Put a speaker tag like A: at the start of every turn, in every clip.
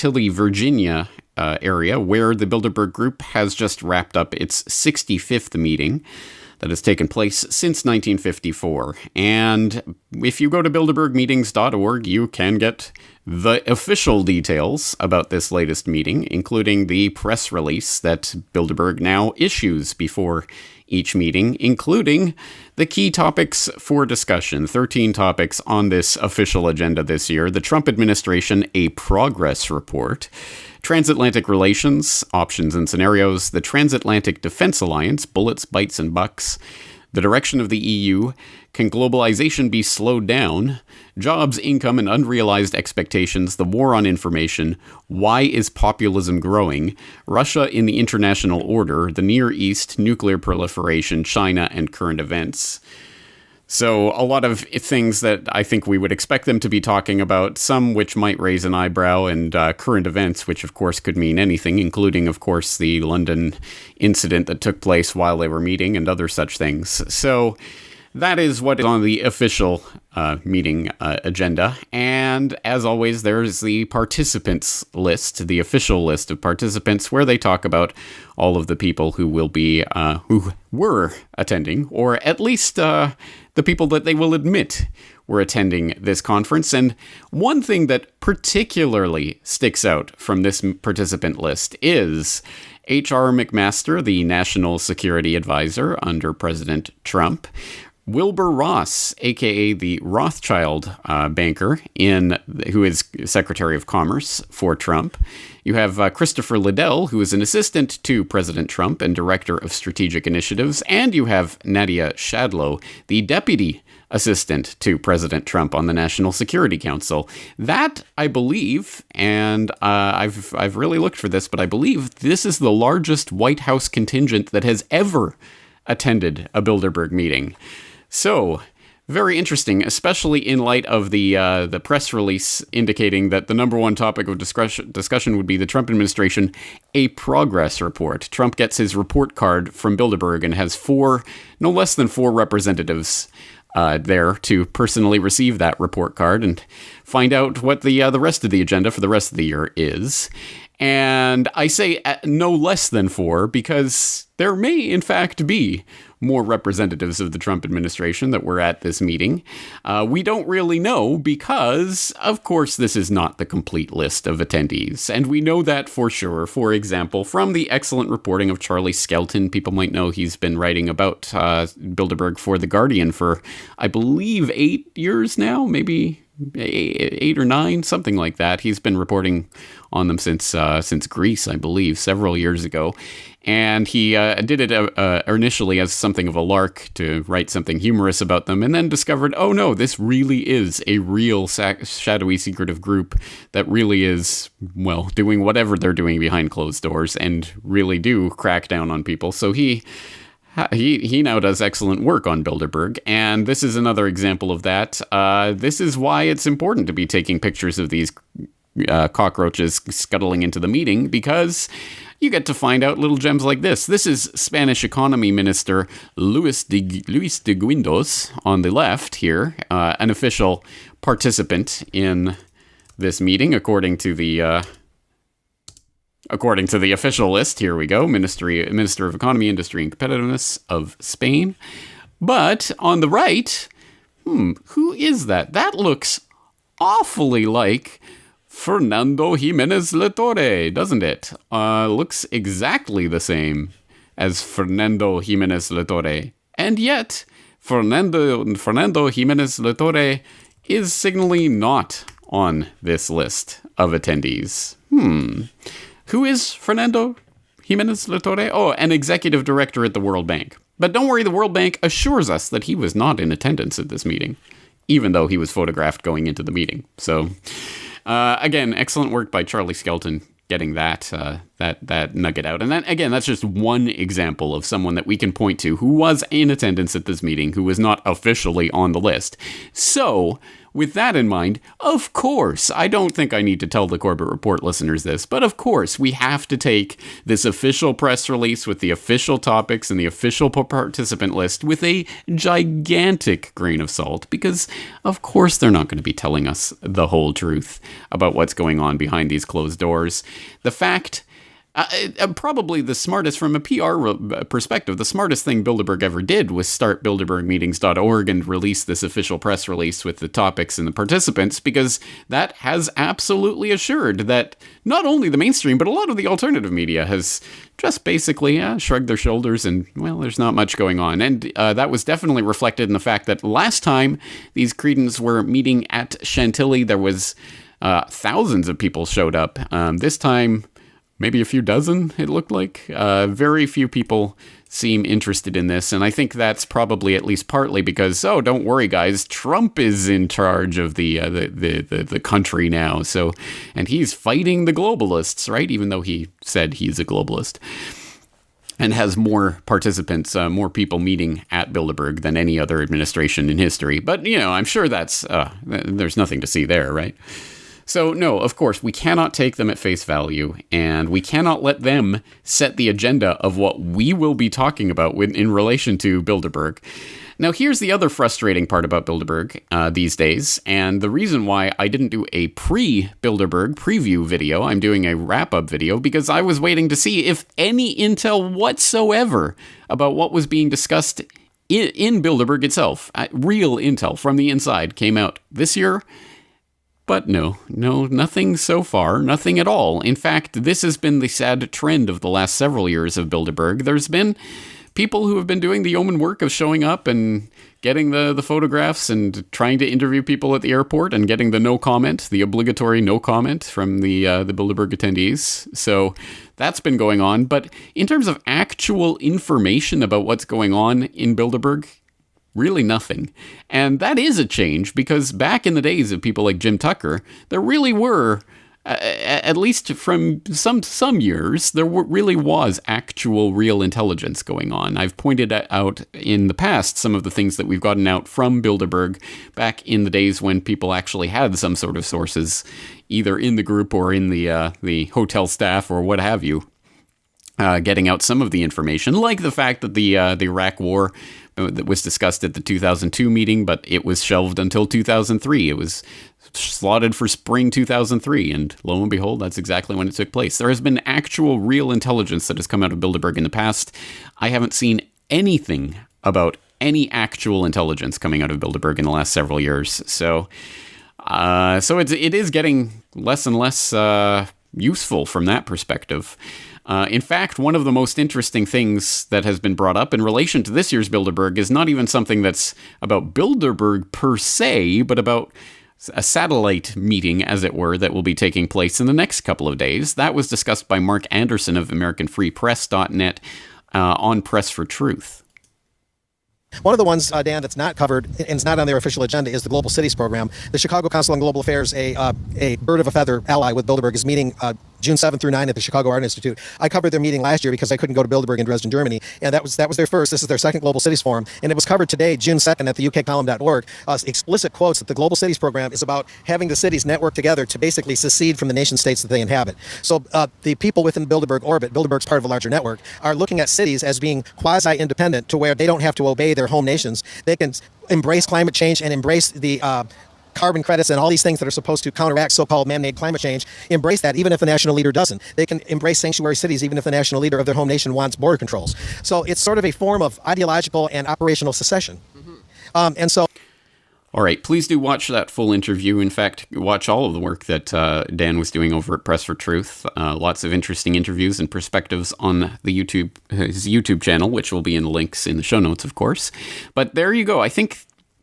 A: Tilly, Virginia area, where the Bilderberg Group has just wrapped up its 65th meeting that has taken place since 1954. And if you go to bilderbergmeetings.org, you can get the official details about this latest meeting, including the press release that Bilderberg now issues before each meeting, including the key topics for discussion. 13 topics on this official agenda this year. The Trump administration, a progress report. Transatlantic relations, options and scenarios. The Transatlantic Defense Alliance, bullets, bites, and bucks. The direction of the EU. Can globalization be slowed down? Jobs, income, and unrealized expectations. The war on information. Why is populism growing? Russia in the international order. The Near East, nuclear proliferation, China, and current events. So a lot of things that I think we would expect them to be talking about, some which might raise an eyebrow, and current events, which of course could mean anything, including, of course, the London incident that took place while they were meeting and other such things. So that is what is on the official meeting agenda. And as always, there's the participants list, the official list of participants, where they talk about all of the people who will be, who were attending, or at least the people that they will admit were attending this conference. And one thing that particularly sticks out from this participant list is H.R. McMaster, the National Security Advisor under President Trump. Wilbur Ross, a.k.a. the Rothschild banker, who is Secretary of Commerce for Trump. You have Christopher Liddell, who is an assistant to President Trump and Director of Strategic Initiatives. And you have Nadia Shadlow, the Deputy Assistant to President Trump on the National Security Council. That, I believe, and I've really looked for this, but I believe this is the largest White House contingent that has ever attended a Bilderberg meeting. So, very interesting, especially in light of the press release indicating that the number one topic of discussion would be the Trump administration, a progress report. Trump gets his report card from Bilderberg and has no less than four representatives there to personally receive that report card and find out what the rest of the agenda for the rest of the year is. And I say no less than four because there may, in fact, be more representatives of the Trump administration that were at this meeting. We don't really know because, of course, this is not the complete list of attendees. And we know that for sure, for example, from the excellent reporting of Charlie Skelton. People might know he's been writing about Bilderberg for The Guardian for, I believe, 8 years now, maybe 8 or 9, something like that. He's been reporting on them since Greece, I believe, several years ago. And he did it initially as something of a lark to write something humorous about them, and then discovered, oh no, this really is a real shadowy, secretive group that really is, well, doing whatever they're doing behind closed doors and really do crack down on people. So he now does excellent work on Bilderberg, and this is another example of that. This is why it's important to be taking pictures of these cockroaches scuttling into the meeting, because you get to find out little gems like this. This is Spanish Economy Minister Luis de Guindos on the left here, an official participant in this meeting, according to the official list. Here we go, Minister of Economy, Industry, and Competitiveness of Spain. But on the right, who is that? That looks awfully like Fernando Jimenez Latorre, doesn't it? Looks exactly the same as Fernando Jimenez Latorre. And yet, Fernando Jimenez Latorre is signally not on this list of attendees. Who is Fernando Jimenez Latorre? Oh, an executive director at the World Bank. But don't worry, the World Bank assures us that he was not in attendance at this meeting, even though he was photographed going into the meeting. So, again, excellent work by Charlie Skelton getting that nugget out. And that's just one example of someone that we can point to who was in attendance at this meeting, who was not officially on the list. So, with that in mind, of course, I don't think I need to tell the Corbett Report listeners this, but of course, we have to take this official press release with the official topics and the official participant list with a gigantic grain of salt, because of course they're not going to be telling us the whole truth about what's going on behind these closed doors. The fact... probably the smartest, from a PR perspective, the smartest thing Bilderberg ever did was start bilderbergmeetings.org and release this official press release with the topics and the participants, because that has absolutely assured that not only the mainstream, but a lot of the alternative media has just basically shrugged their shoulders and, well, there's not much going on. And that was definitely reflected in the fact that last time these cretins were meeting at Chantilly, there was thousands of people showed up. This time... maybe a few dozen, it looked like. Very few people seem interested in this, and I think that's probably at least partly because, oh, don't worry, guys, Trump is in charge of the country now, so, and he's fighting the globalists, right? Even though he said he's a globalist, and has more participants, more people meeting at Bilderberg than any other administration in history. But, you know, I'm sure that's, there's nothing to see there, right? So, no, of course, we cannot take them at face value, and we cannot let them set the agenda of what we will be talking about in relation to Bilderberg. Now, here's the other frustrating part about Bilderberg these days, and the reason why I didn't do a pre-Bilderberg preview video, I'm doing a wrap-up video, because I was waiting to see if any intel whatsoever about what was being discussed in Bilderberg itself, real intel from the inside, came out this year. But no, nothing so far, nothing at all. In fact, this has been the sad trend of the last several years of Bilderberg. There's been people who have been doing the yeoman work of showing up and getting the photographs and trying to interview people at the airport and getting the no comment, the obligatory no comment from the Bilderberg attendees. So that's been going on. But in terms of actual information about what's going on in Bilderberg, really nothing. And that is a change, because back in the days of people like Jim Tucker, there really were, at least from some years, there really was actual real intelligence going on. I've pointed out in the past some of the things that we've gotten out from Bilderberg back in the days when people actually had some sort of sources, either in the group or in the hotel staff or what have you. Getting out some of the information, like the fact that the Iraq War that was discussed at the 2002 meeting, but it was shelved until 2003. It was slotted for spring 2003, and lo and behold, that's exactly when it took place. There has been actual real intelligence that has come out of Bilderberg in the past. I haven't seen anything about any actual intelligence coming out of Bilderberg in the last several years. So it is getting less and less useful from that perspective. In fact, one of the most interesting things that has been brought up in relation to this year's Bilderberg is not even something that's about Bilderberg per se, but about a satellite meeting, as it were, that will be taking place in the next couple of days. That was discussed by Mark Anderson of AmericanFreePress.net on Press for Truth.
B: One of the ones, Dan, that's not covered and it's not on their official agenda is the Global Cities program. The Chicago Council on Global Affairs, a bird of a feather ally with Bilderberg, is meeting June 7th through 9th at the Chicago Art Institute. I covered their meeting last year because I couldn't go to Bilderberg in Dresden, Germany, and that was their first. This is their second Global Cities Forum, and it was covered today, June 2nd, at the ukcolumn.org. Explicit quotes that the Global Cities program is about having the cities network together to basically secede from the nation states that they inhabit. So the people within Bilderberg orbit, Bilderberg's part of a larger network, are looking at cities as being quasi-independent to where they don't have to obey their home nations. They can embrace climate change and embrace the carbon credits and all these things that are supposed to counteract so-called man-made climate change, embrace that even if the national leader doesn't. They can embrace sanctuary cities even if the national leader of their home nation wants border controls. So it's sort of a form of ideological and operational secession. Mm-hmm.
A: All right, please do watch that full interview. In fact, watch all of the work that Dan was doing over at Press for Truth. Lots of interesting interviews and perspectives on his YouTube channel, which will be in the links in the show notes, of course. But there you go. I think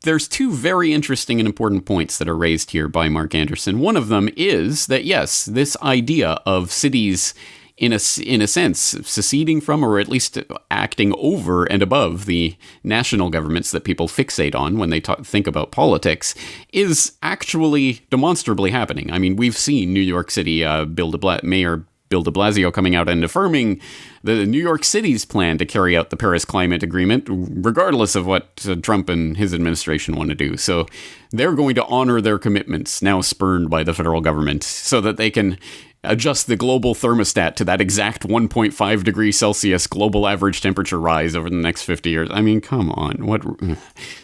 A: there's two very interesting and important points that are raised here by Mark Anderson. One of them is that, yes, this idea of cities, in a sense, seceding from, or at least acting over and above the national governments that people fixate on when they think about politics, is actually demonstrably happening. I mean, we've seen New York City Mayor Bill de Blasio coming out and affirming the New York City's plan to carry out the Paris Climate Agreement, regardless of what Trump and his administration want to do. So they're going to honor their commitments, now spurned by the federal government, so that they can adjust the global thermostat to that exact 1.5 degrees Celsius global average temperature rise over the next 50 years. I mean, come on. What?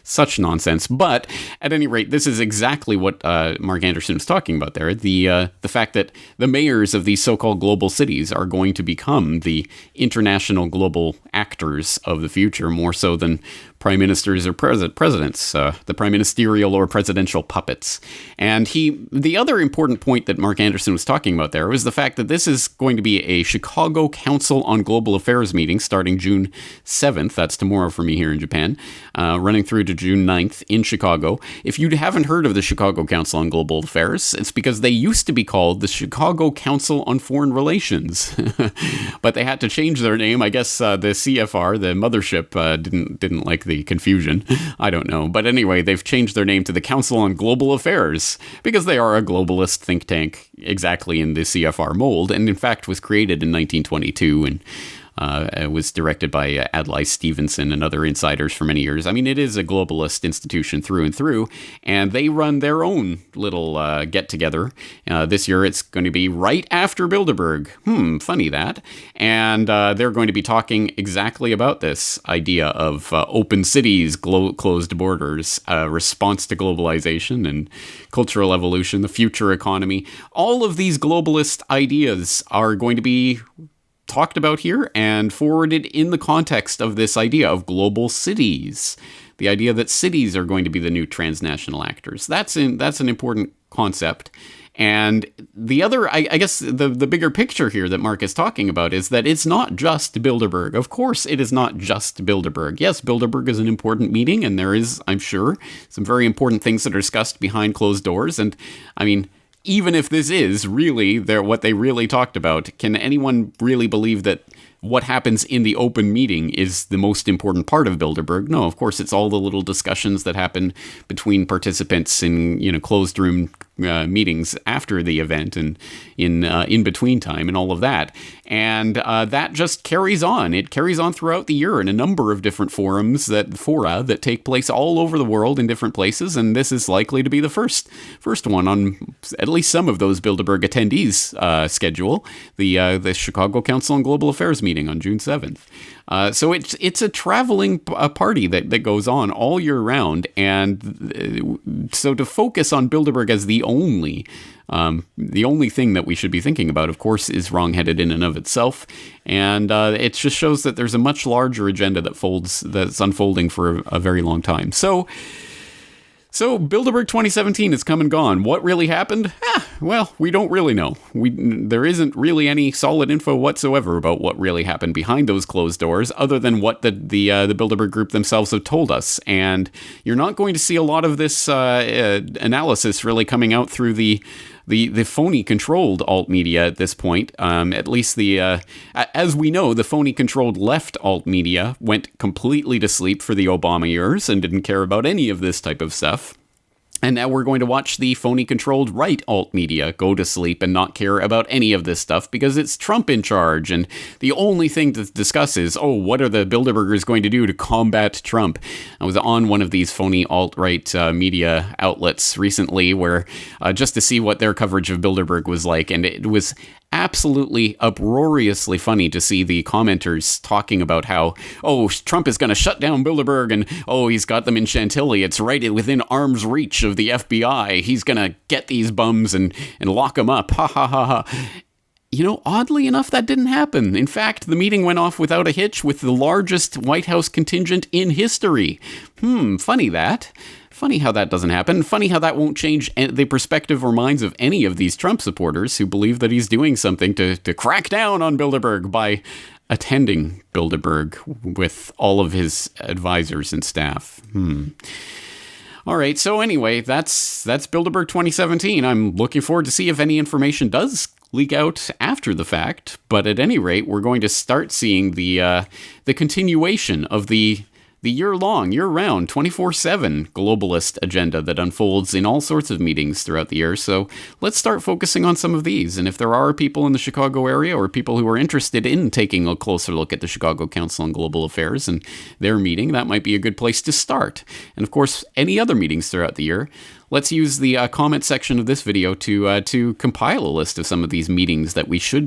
A: Such nonsense. But at any rate, this is exactly what Mark Anderson was talking about there. The fact that the mayors of these so-called global cities are going to become the international global actors of the future, more so than prime ministers or presidents, the prime ministerial or presidential puppets. And the other important point that Mark Anderson was talking about there was the fact that this is going to be a Chicago Council on Global Affairs meeting starting June 7th. That's tomorrow for me here in Japan, running through to June 9th in Chicago. If you haven't heard of the Chicago Council on Global Affairs, it's because they used to be called the Chicago Council on Foreign Relations. But they had to change their name. I guess the CFR, the mothership, didn't like the confusion. I don't know. But anyway, they've changed their name to the Council on Global Affairs because they are a globalist think tank exactly in the CFR mold, and in fact was created in 1922 and it was directed by Adlai Stevenson and other insiders for many years. I mean, it is a globalist institution through and through, and they run their own little get-together. This year it's going to be right after Bilderberg. Funny that. And they're going to be talking exactly about this idea of open cities, closed borders, response to globalization and cultural evolution, the future economy. All of these globalist ideas are going to be talked about here and forwarded in the context of this idea of global cities. The idea that cities are going to be the new transnational actors. That's an important concept. And the other, I guess, the bigger picture here that Mark is talking about is that it's not just Bilderberg. Of course, it is not just Bilderberg. Yes, Bilderberg is an important meeting, and there is, I'm sure, some very important things that are discussed behind closed doors. And, I mean, even if this is really what they really talked about, can anyone really believe that what happens in the open meeting is the most important part of Bilderberg? No, of course, it's all the little discussions that happen between participants in closed room meetings after the event and in between time and all of that. And that just carries on. It carries on throughout the year in a number of different fora that take place all over the world in different places. And this is likely to be the first one on at least some of those Bilderberg attendees' schedule, the Chicago Council on Global Affairs meeting on June 7th. So it's a traveling party that goes on all year round, and so to focus on Bilderberg as the only thing that we should be thinking about, of course, is wrongheaded in and of itself, and it just shows that there's a much larger agenda that's unfolding for a very long time. So Bilderberg 2017 has come and gone. What really happened? Well, we don't really know. There isn't really any solid info whatsoever about what really happened behind those closed doors, other than what the Bilderberg group themselves have told us. And you're not going to see a lot of this analysis really coming out through the phony controlled alt media at this point. At least as we know, the phony controlled left alt media went completely to sleep for the Obama years and didn't care about any of this type of stuff. And now we're going to watch the phony-controlled right alt media go to sleep and not care about any of this stuff because it's Trump in charge. And the only thing to discuss is, what are the Bilderbergers going to do to combat Trump? I was on one of these phony alt-right media outlets recently where just to see what their coverage of Bilderberg was like, and it was absolutely uproariously funny to see the commenters talking about how, Trump is going to shut down Bilderberg, and he's got them in Chantilly. It's right within arm's reach of the FBI. He's going to get these bums and lock them up. Ha ha ha ha. Oddly enough, that didn't happen. In fact, the meeting went off without a hitch with the largest White House contingent in history. Funny that. Funny how that doesn't happen. Funny how that won't change the perspective or minds of any of these Trump supporters who believe that he's doing something to crack down on Bilderberg by attending Bilderberg with all of his advisors and staff. All right, so anyway, that's Bilderberg 2017. I'm looking forward to see if any information does leak out after the fact, but at any rate, we're going to start seeing the continuation of the the year-long, year-round, 24/7 globalist agenda that unfolds in all sorts of meetings throughout the year. So let's start focusing on some of these. And if there are people in the Chicago area or people who are interested in taking a closer look at the Chicago Council on Global Affairs and their meeting, that might be a good place to start. And of course, any other meetings throughout the year. Let's use the comment section of this video to compile a list of some of these meetings that we should